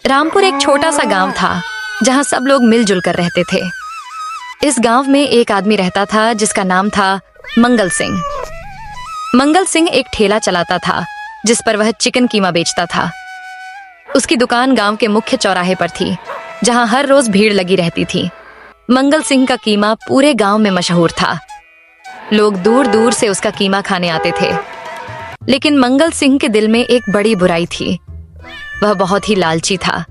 रामपुर एक छोटा सा गांव था जहां सब लोग मिलजुल कर रहते थे। इस गांव में एक आदमी रहता था जिसका नाम था मंगल सिंह। मंगल सिंह एक ठेला चलाता था जिस पर वह चिकन कीमा बेचता था। उसकी दुकान गांव के मुख्य चौराहे पर थी जहां हर रोज भीड़ लगी रहती थी। मंगल सिंह का कीमा पूरे गांव में मशहूर था। लोग दूर दूर से उसका कीमा खाने आते थे। लेकिन मंगल सिंह के दिल में एक बड़ी बुराई थी। वह बहुत ही लालची था।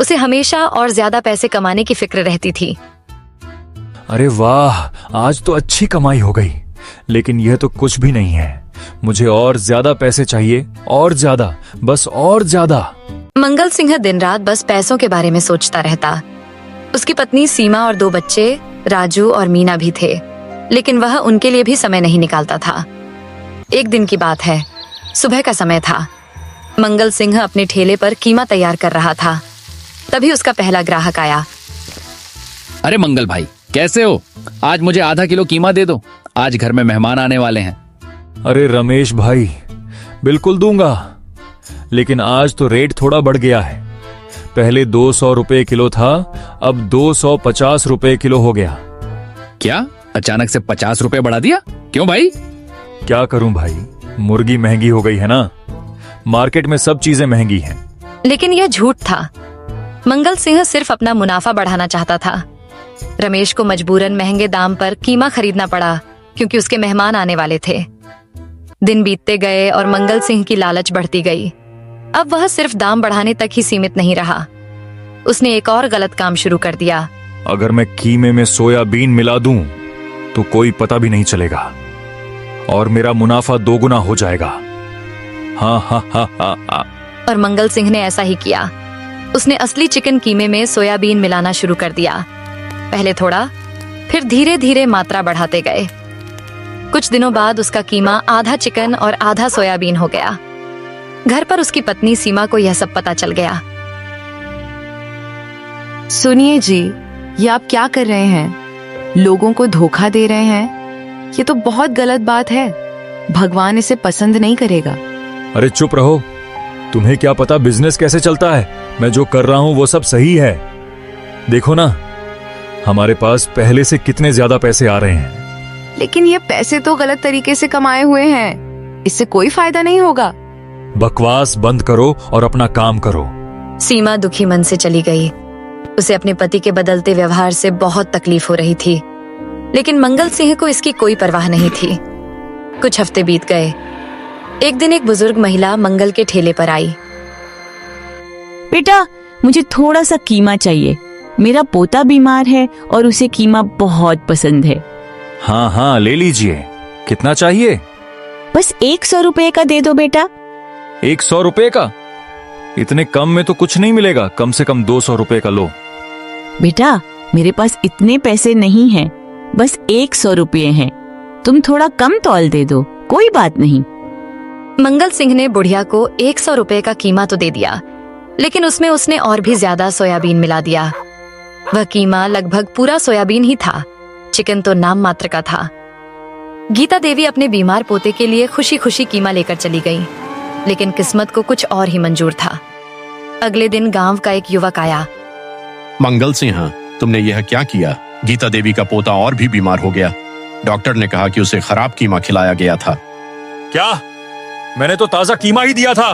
उसे हमेशा और ज्यादा पैसे कमाने की फिक्र रहती थी। अरे वाह, आज तो अच्छी कमाई हो गई, लेकिन यह तो कुछ भी नहीं है। मुझे और ज्यादा पैसे चाहिए, और ज्यादा, बस और ज्यादा। मंगल सिंह दिन रात बस पैसों के बारे में सोचता रहता। उसकी पत्नी सीमा और 2 बच्चे राजू और मीना भी थे, लेकिन वह उनके लिए भी समय नहीं निकालता था। एक दिन की बात है, सुबह का समय था। मंगल सिंह अपने ठेले पर कीमा तैयार कर रहा था। तभी उसका पहला ग्राहक आया। अरे मंगल भाई, कैसे हो? आज मुझे आधा किलो कीमा दे दो, आज घर में मेहमान आने वाले हैं। अरे रमेश भाई, बिल्कुल दूंगा, लेकिन आज तो रेट थोड़ा बढ़ गया है। पहले 200 रुपए किलो था, अब 250 रुपए किलो हो गया। क्या अचानक से 50 रुपए बढ़ा दिया? क्यों भाई? क्या करूं भाई, मुर्गी महंगी हो गई है ना। मार्केट में सब चीजें महंगी हैं। लेकिन यह झूठ था। मंगल सिंह सिर्फ अपना मुनाफा बढ़ाना चाहता था। रमेश को मजबूरन महंगे दाम पर कीमा खरीदना पड़ा क्योंकि उसके मेहमान आने वाले थे। दिन बीतते गए और मंगल सिंह की लालच बढ़ती गई। अब वह सिर्फ दाम बढ़ाने तक ही सीमित नहीं रहा। उसने एक और गलत काम शुरू कर दिया। अगर मैं कीमे में सोयाबीन मिला दूं तो कोई पता भी नहीं चलेगा और मेरा मुनाफा 2 गुना हो जाएगा। हाँ हाँ हाँ हाँ हाँ। और मंगल सिंह ने ऐसा ही किया। उसने असली चिकन कीमे में सोयाबीन मिलाना शुरू कर दिया। पहले थोड़ा, फिर धीरे धीरे मात्रा बढ़ाते गए। कुछ दिनों बाद उसका कीमा आधा चिकन और आधा सोयाबीन हो गया। घर पर उसकी पत्नी सीमा को यह सब पता चल गया। सुनिए जी, ये आप क्या कर रहे हैं? लोगों को धोखा दे रहे हैं। ये तो बहुत गलत बात है। भगवान इसे पसंद नहीं करेगा। अरे चुप रहो, तुम्हें क्या पता बिजनेस कैसे चलता है। मैं जो कर रहा हूं वो सब सही है। देखो ना, हमारे पास पहले से कितने ज्यादा पैसे आ रहे हैं। लेकिन ये पैसे तो गलत तरीके से कमाए हुए हैं, इससे कोई फायदा नहीं होगा। बकवास बंद करो और अपना काम करो। सीमा दुखी मन से चली गई। उसे अपने पति के बदलते व्यवहार से बहुत तकलीफ हो रही थी, लेकिन मंगल सिंह को इसकी कोई परवाह नहीं थी। कुछ हफ्ते बीत गए। एक दिन एक बुजुर्ग महिला मंगल के ठेले पर आई। बेटा, मुझे थोड़ा सा कीमा चाहिए। मेरा पोता बीमार है और उसे कीमा बहुत पसंद है। हाँ हाँ, ले लीजिए। कितना चाहिए? बस 100 रुपए का दे दो बेटा। 100 रुपए का? इतने कम में तो कुछ नहीं मिलेगा। कम से कम 200 रुपए का लो। बेटा, मेरे पास इतने पैसे नहीं हैं, बस 100 रुपये हैं। तुम थोड़ा कम तौल दे दो, कोई बात नहीं। मंगल सिंह ने बुढ़िया को 100 रुपए का कीमा तो दे दिया, लेकिन उसमें उसने और भी ज्यादा सोयाबीन मिला दिया। वह कीमा लगभग पूरा सोयाबीन ही था। चिकन तो नाम मात्र का था। गीता देवी अपने बीमार पोते के लिए खुशी खुशी कीमा लेकर चली गई, लेकिन किस्मत को कुछ और ही मंजूर था। अगले दिन गांव का एक युवक आया। मंगल सिंह, तुमने यह क्या किया? गीता देवी का पोता और भी बीमार हो गया। डॉक्टर ने कहा कि उसे खराब कीमा खिलाया गया था। क्या? मैंने तो ताजा कीमा ही दिया था।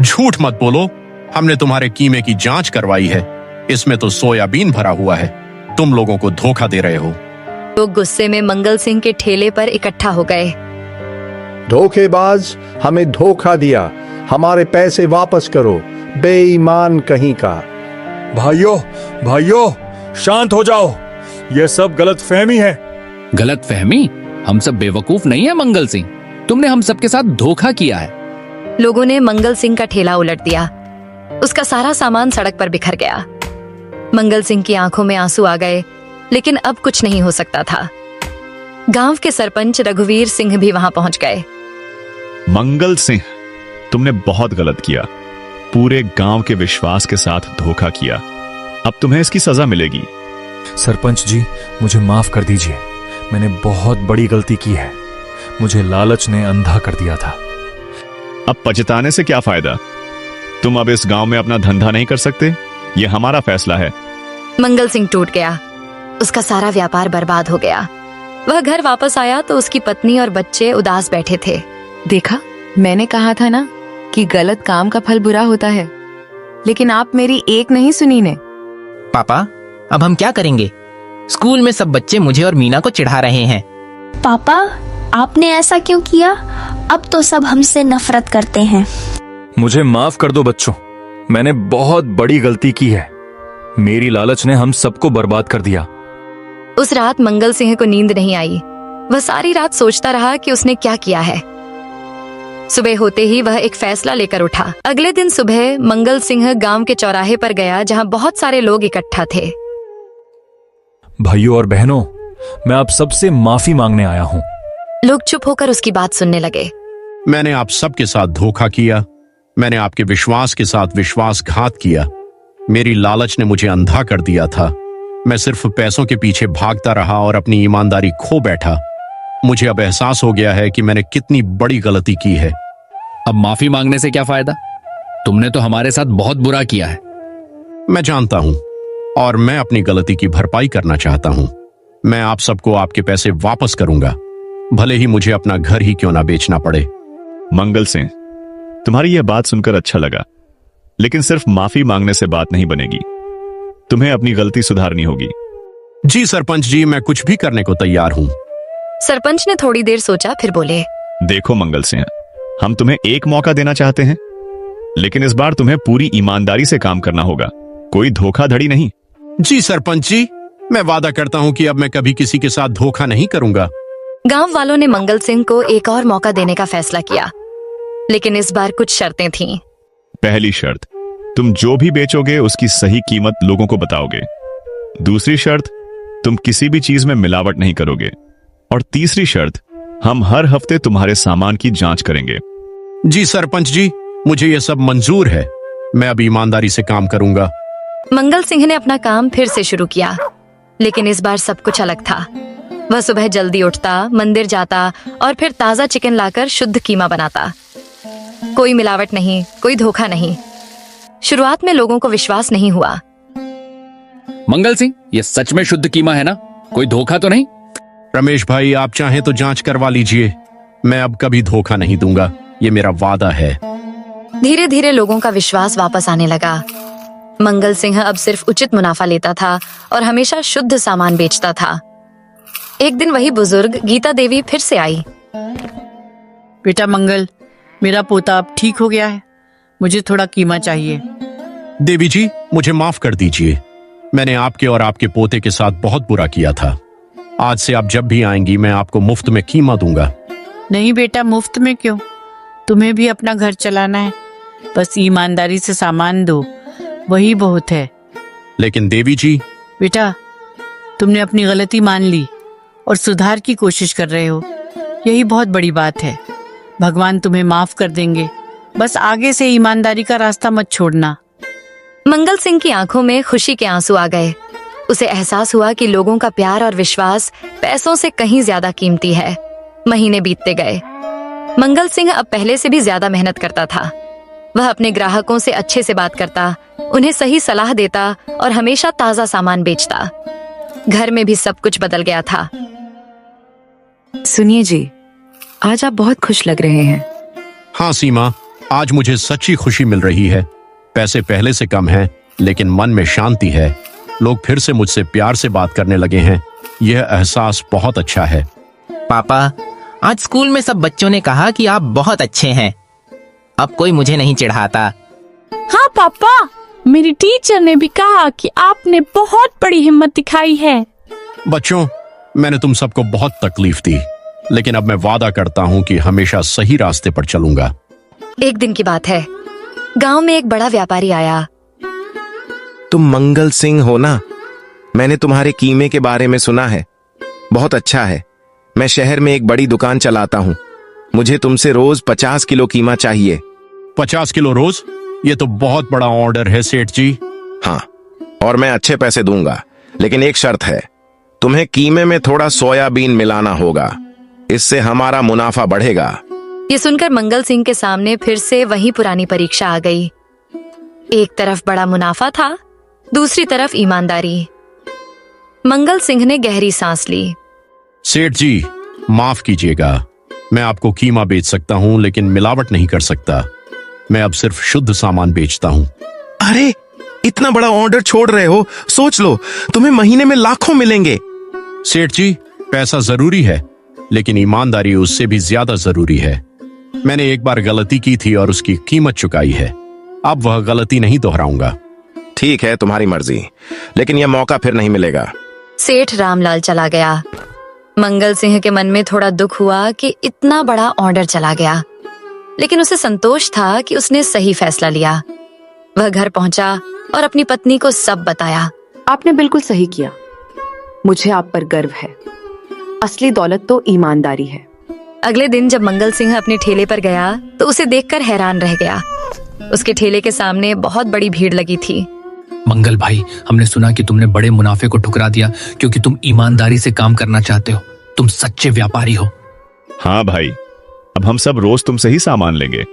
झूठ मत बोलो। हमने तुम्हारे कीमे की जांच करवाई है। इसमें तो सोयाबीन भरा हुआ है। तुम लोगों को धोखा दे रहे हो। लोग गुस्से में मंगल सिंह के ठेले पर इकट्ठा हो गए। धोखेबाज, हमें धोखा दिया। हमारे पैसे वापस करो, बेईमान कहीं का। भाइयों भाइयों, शांत हो जाओ। यह सब गलतफहमी है। गलतफहमी? हम सब बेवकूफ नहीं है मंगल सिंह। तुमने हम सबके साथ धोखा किया है। लोगों ने मंगल सिंह का ठेला उलट दिया। उसका सारा सामान सड़क पर बिखर गया। मंगल सिंह की आंखों में आंसू आ गए, लेकिन अब कुछ नहीं हो सकता था। गांव के सरपंच रघुवीर सिंह भी वहां पहुंच गए। मंगल सिंह, तुमने बहुत गलत किया। पूरे गांव के विश्वास के साथ धोखा किया। अब तुम्हें इसकी सजा मिलेगी। सरपंच जी, मुझे माफ कर दीजिए। मैंने बहुत बड़ी गलती की है। मुझे लालच ने अंधा कर दिया था। अब पछताने से क्या फायदा? तुम अब इस गांव में अपना धंधा नहीं कर सकते, ये हमारा फैसला है। मंगल सिंह टूट गया। उसका सारा व्यापार बर्बाद हो गया। वह घर वापस आया तो उसकी पत्नी और बच्चे उदास बैठे थे। देखा, मैंने कहा था ना कि गलत काम का फल बुरा होता है, लेकिन आप मेरी एक नहीं सुनी ने। पापा, अब हम क्या करेंगे? स्कूल में सब बच्चे मुझे और मीना को चिढ़ा रहे हैं। पापा, आपने ऐसा क्यों किया? अब तो सब हमसे नफरत करते हैं। मुझे माफ कर दो बच्चों, मैंने बहुत बड़ी गलती की है। मेरी लालच ने हम सबको बर्बाद कर दिया। उस रात मंगल सिंह को नींद नहीं आई। वह सारी रात सोचता रहा कि उसने क्या किया है। सुबह होते ही वह एक फैसला लेकर उठा। अगले दिन सुबह मंगल सिंह गांव के चौराहे पर गया जहां बहुत सारे लोग इकट्ठा थे। भाइयों और बहनों, मैं आप सबसे माफी मांगने आया हूँ। लोग चुप होकर उसकी बात सुनने लगे। मैंने आप सबके साथ धोखा किया। मैंने आपके विश्वास के साथ विश्वासघात किया। मेरी लालच ने मुझे अंधा कर दिया था। मैं सिर्फ पैसों के पीछे भागता रहा और अपनी ईमानदारी खो बैठा। मुझे अब एहसास हो गया है कि मैंने कितनी बड़ी गलती की है। अब माफी मांगने से क्या फायदा? तुमने तो हमारे साथ बहुत बुरा किया है। मैं जानता हूं और मैं अपनी गलती की भरपाई करना चाहता हूं। मैं आप सबको आपके पैसे वापस करूंगा, भले ही मुझे अपना घर ही क्यों ना बेचना पड़े। मंगल सिंह, तुम्हारी यह बात सुनकर अच्छा लगा, लेकिन सिर्फ माफी मांगने से बात नहीं बनेगी। तुम्हें अपनी गलती सुधारनी होगी। जी सरपंच जी, मैं कुछ भी करने को तैयार हूं। सरपंच ने थोड़ी देर सोचा, फिर बोले, देखो मंगल सिंह, हम तुम्हें एक मौका देना चाहते हैं, लेकिन इस बार तुम्हें पूरी ईमानदारी से काम करना होगा, कोई धोखाधड़ी नहीं। जी सरपंच जी, मैं वादा करता हूं कि अब मैं कभी किसी के साथ धोखा नहीं करूंगा। गांव वालों ने मंगल सिंह को एक और मौका देने का फैसला किया, लेकिन इस बार कुछ शर्तें थीं। पहली शर्त, तुम जो भी बेचोगे उसकी सही कीमत लोगों को बताओगे। दूसरी शर्त, तुम किसी भी चीज में मिलावट नहीं करोगे। और तीसरी शर्त, हम हर हफ्ते तुम्हारे सामान की जांच करेंगे। जी सरपंच जी, मुझे यह सब मंजूर है। मैं अब ईमानदारी से काम करूंगा। मंगल सिंह ने अपना काम फिर से शुरू किया, लेकिन इस बार सब कुछ अलग था। वह सुबह जल्दी उठता, मंदिर जाता और फिर ताजा चिकन लाकर शुद्ध कीमा बनाता। कोई मिलावट नहीं, कोई धोखा नहीं। शुरुआत में लोगों को विश्वास नहीं हुआ। मंगल सिंह, ये सच में शुद्ध कीमा है ना? कोई धोखा तो नहीं? रमेश भाई, आप चाहें तो जांच करवा लीजिए। मैं अब कभी धोखा नहीं दूंगा, ये मेरा वादा है। धीरे धीरे लोगों का विश्वास वापस आने लगा। मंगल सिंह अब सिर्फ उचित मुनाफा लेता था और हमेशा शुद्ध सामान बेचता था। एक दिन वही बुजुर्ग गीता देवी फिर से आई। बेटा मंगल, मेरा पोता अब ठीक हो गया है, मुझे थोड़ा कीमा चाहिए। देवी जी, मुझे माफ कर दीजिए। मैंने आपके और आपके पोते के साथ बहुत बुरा किया था। आज से आप जब भी आएंगी मैं आपको मुफ्त में कीमा दूंगा। नहीं बेटा, मुफ्त में क्यों? तुम्हें भी अपना घर चलाना है, बस ईमानदारी से सामान दो, वही बहुत है। लेकिन देवी जी। बेटा, तुमने अपनी गलती मान ली और सुधार की कोशिश कर रहे हो, यही बहुत बड़ी बात है। भगवान तुम्हें माफ कर देंगे, बस आगे से ईमानदारी का रास्ता मत छोड़ना। मंगल सिंह की आंखों में खुशी के आंसू आ गए। उसे एहसास हुआ कि लोगों का प्यार और विश्वास पैसों से कहीं ज्यादा कीमती है। महीने बीतते गए। मंगल सिंह अब पहले से भी ज्यादा मेहनत करता था। वह अपने ग्राहकों से अच्छे से बात करता, उन्हें सही सलाह देता और हमेशा ताजा सामान बेचता। घर में भी सब कुछ बदल गया था। सुनिए जी, आज आप बहुत खुश लग रहे हैं। हाँ सीमा, आज मुझे सच्ची खुशी मिल रही है। पैसे पहले से कम हैं, लेकिन मन में शांति है। लोग फिर से मुझसे प्यार से बात करने लगे हैं। यह एहसास बहुत अच्छा है। पापा, आज स्कूल में सब बच्चों ने कहा कि आप बहुत अच्छे हैं। अब कोई मुझे नहीं चिढ़ाता। हाँ पापा, मेरी टीचर ने भी कहा कि आपने बहुत बड़ी हिम्मत दिखाई है। बच्चों, मैंने तुम सबको बहुत तकलीफ दी, लेकिन अब मैं वादा करता हूँ कि हमेशा सही रास्ते पर चलूंगा। एक दिन की बात है, गांव में एक बड़ा व्यापारी आया। तुम मंगल सिंह हो ना? मैंने तुम्हारे कीमे के बारे में सुना है, बहुत अच्छा है। मैं शहर में एक बड़ी दुकान चलाता हूँ, मुझे तुमसे रोज 50 किलो कीमा चाहिए। 50 किलो रोज? ये तो बहुत बड़ा ऑर्डर है सेठ जी। हाँ, और मैं अच्छे पैसे दूंगा, लेकिन एक शर्त है, तुम्हें कीमे में थोड़ा सोयाबीन मिलाना होगा, इससे हमारा मुनाफा बढ़ेगा। ये सुनकर मंगल सिंह के सामने फिर से वही पुरानी परीक्षा आ गई। एक तरफ बड़ा मुनाफा था, दूसरी तरफ ईमानदारी। मंगल सिंह ने गहरी सांस ली। सेठ जी, माफ कीजिएगा, मैं आपको कीमा बेच सकता हूं लेकिन मिलावट नहीं कर सकता। मैं अब सिर्फ शुद्ध सामान बेचता हूं। अरे, इतना बड़ा ऑर्डर छोड़ रहे हो? सोच लो, तुम्हें महीने में लाखों मिलेंगे। सेठ जी, पैसा जरूरी है लेकिन ईमानदारी उससे भी ज्यादा जरूरी है। मैंने एक बार गलती की थी और उसकी कीमत चुकाई है। अब वह गलती नहीं दोहराऊंगा। ठीक है, तुम्हारी मर्जी, लेकिन यह मौका फिर नहीं मिलेगा। सेठ रामलाल चला गया। मंगल सिंह के मन में थोड़ा दुख हुआ कि इतना बड़ा ऑर्डर चला गया, लेकिन उसे संतोष था कि उसने सही फैसला लिया। वह घर पहुंचा और अपनी पत्नी को सब बताया। आपने बिल्कुल सही किया। मुझे आप पर गर्व है। असली दौलत तो ईमानदारी है। अगले दिन जब मंगल सिंह अपने ठेले पर गया तो उसे देखकर हैरान रह गया। उसके ठेले के सामने बहुत बड़ी भीड़ लगी थी। मंगल भाई, हमने सुना कि तुमने बड़े मुनाफे को ठुकरा दिया क्योंकि तुम ईमानदारी से काम करना चाहते हो। तुम सच्चे व्यापारी हो। हाँ भाई, अब हम सब रोज तुमसे ही सामान लेंगे।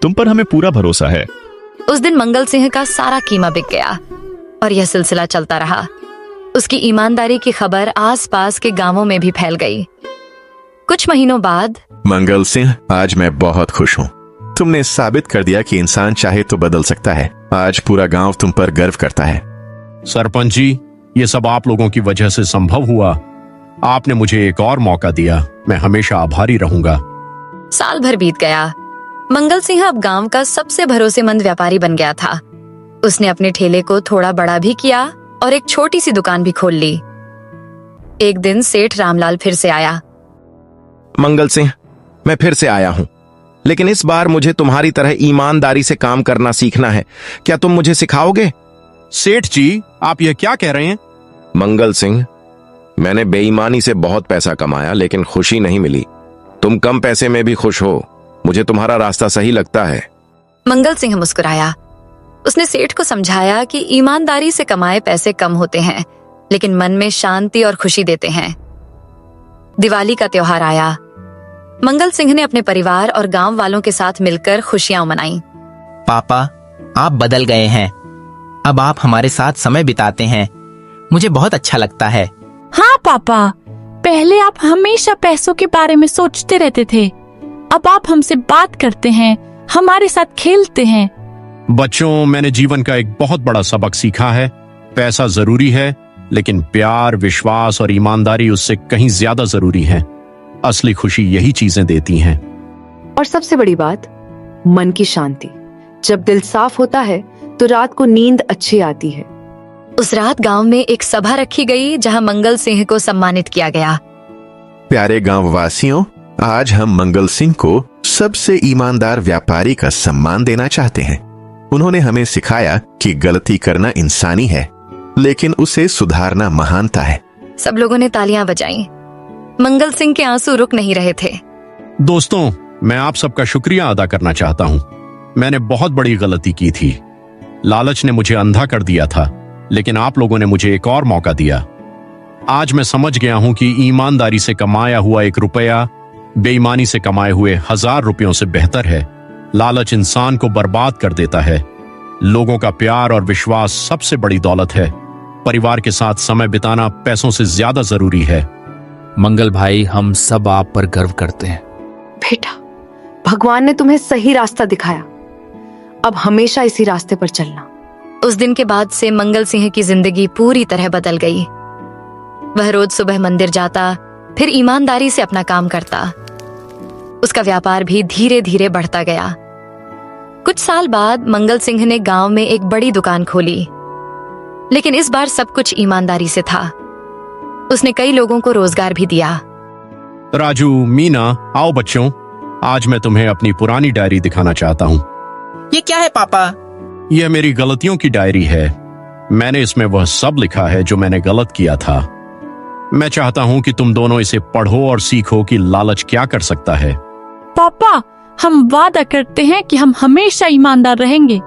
तुम पर हमें पूरा भरोसा है। उस दिन मंगल सिंह का सारा कीमा बिक गया और यह सिलसिला चलता रहा। उसकी ईमानदारी की खबर आसपास के गांवों में भी फैल गई। कुछ महीनों बाद, मंगल सिंह, आज मैं बहुत खुश हूँ। तुमने साबित कर दिया कि इंसान चाहे तो बदल सकता है। आज पूरा गांव तुम पर गर्व करता है। सरपंच जी, ये सब आप लोगों की वजह से संभव हुआ। आपने मुझे एक और मौका दिया। मैं हमेशा आभारी रहूंगा। साल भर बीत गया। मंगल सिंह अब गांव का सबसे भरोसेमंद व्यापारी बन गया था। उसने अपने ठेले को थोड़ा बड़ा भी किया और एक छोटी सी दुकान भी खोल ली। एक दिन सेठ रामलाल फिर से आया। मंगल सिंह, मैं फिर से आया हूँ, लेकिन इस बार मुझे तुम्हारी तरह ईमानदारी से काम करना सीखना है। क्या तुम मुझे सिखाओगे? सेठ जी, आप यह क्या कह रहे हैं? मंगल सिंह, मैंने बेईमानी से बहुत पैसा कमाया लेकिन खुशी नहीं मिली। तुम कम पैसे में भी खुश हो। मुझे तुम्हारा रास्ता सही लगता है। मंगल सिंह मुस्कुराया। उसने सेठ को समझाया कि ईमानदारी से कमाए पैसे कम होते हैं, लेकिन मन में शांति और खुशी देते हैं। दिवाली का त्योहार आया। मंगल सिंह ने अपने परिवार और गांव वालों के साथ मिलकर खुशियां मनाई। पापा, आप बदल गए हैं। अब आप हमारे साथ समय बिताते हैं। मुझे बहुत अच्छा लगता है। हाँ पापा, पहले आप हमेशा पैसों के बारे में सोचते रहते थे। अब आप हमसे बात करते हैं, हमारे साथ खेलते हैं। बच्चों, मैंने जीवन का एक बहुत बड़ा सबक सीखा है। पैसा जरूरी है, लेकिन प्यार, विश्वास और ईमानदारी उससे कहीं ज्यादा जरूरी है। असली खुशी यही चीजें देती हैं। और सबसे बड़ी बात, मन की शांति। जब दिल साफ होता है तो रात को नींद अच्छी आती है। उस रात गांव में एक सभा रखी गई जहां मंगल सिंह को सम्मानित किया गया। प्यारे गांव वासियों, आज हम मंगल सिंह को सबसे ईमानदार व्यापारी का सम्मान देना चाहते हैं। उन्होंने हमें सिखाया कि गलती करना इंसानी है, लेकिन उसे सुधारना महानता है। सब लोगों ने तालियां बजाईं। मंगल सिंह के आंसू रुक नहीं रहे थे। दोस्तों, मैं आप सबका शुक्रिया अदा करना चाहता हूँ। मैंने बहुत बड़ी गलती की थी। लालच ने मुझे अंधा कर दिया था, लेकिन आप लोगों ने मुझे एक और मौका दिया। आज मैं समझ गया हूं कि ईमानदारी से कमाया हुआ 1 रुपया बेईमानी से कमाए हुए 1000 रुपयों से बेहतर है। लालच इंसान को बर्बाद कर देता है। लोगों का प्यार और विश्वास सबसे बड़ी दौलत है। परिवार के साथ समय बिताना पैसों से ज्यादा जरूरी है। मंगल भाई, हम सब आप पर गर्व करते हैं। बेटा, भगवान ने तुम्हें सही रास्ता दिखाया। अब हमेशा इसी रास्ते पर चलना। उस दिन के बाद से मंगल सिंह की जिंदगी पूरी तरह बदल गई। वह रोज सुबह मंदिर जाता, फिर ईमानदारी से अपना काम करता। उसका व्यापार भी धीरे धीरे बढ़ता गया। कुछ साल बाद मंगल सिंह ने गांव में एक बड़ी दुकान खोली, लेकिन इस बार सब कुछ ईमानदारी से था। उसने कई लोगों को रोजगार भी दिया। राजू, मीना, आओ बच्चों, आज मैं तुम्हें अपनी पुरानी डायरी दिखाना चाहता हूँ। ये क्या है पापा? यह मेरी गलतियों की डायरी है। मैंने इसमें वह सब लिखा है जो मैंने गलत किया था। मैं चाहता हूँ कि तुम दोनों इसे पढ़ो और सीखो कि लालच क्या कर सकता है। पापा, हम वादा करते हैं कि हम हमेशा ईमानदार रहेंगे।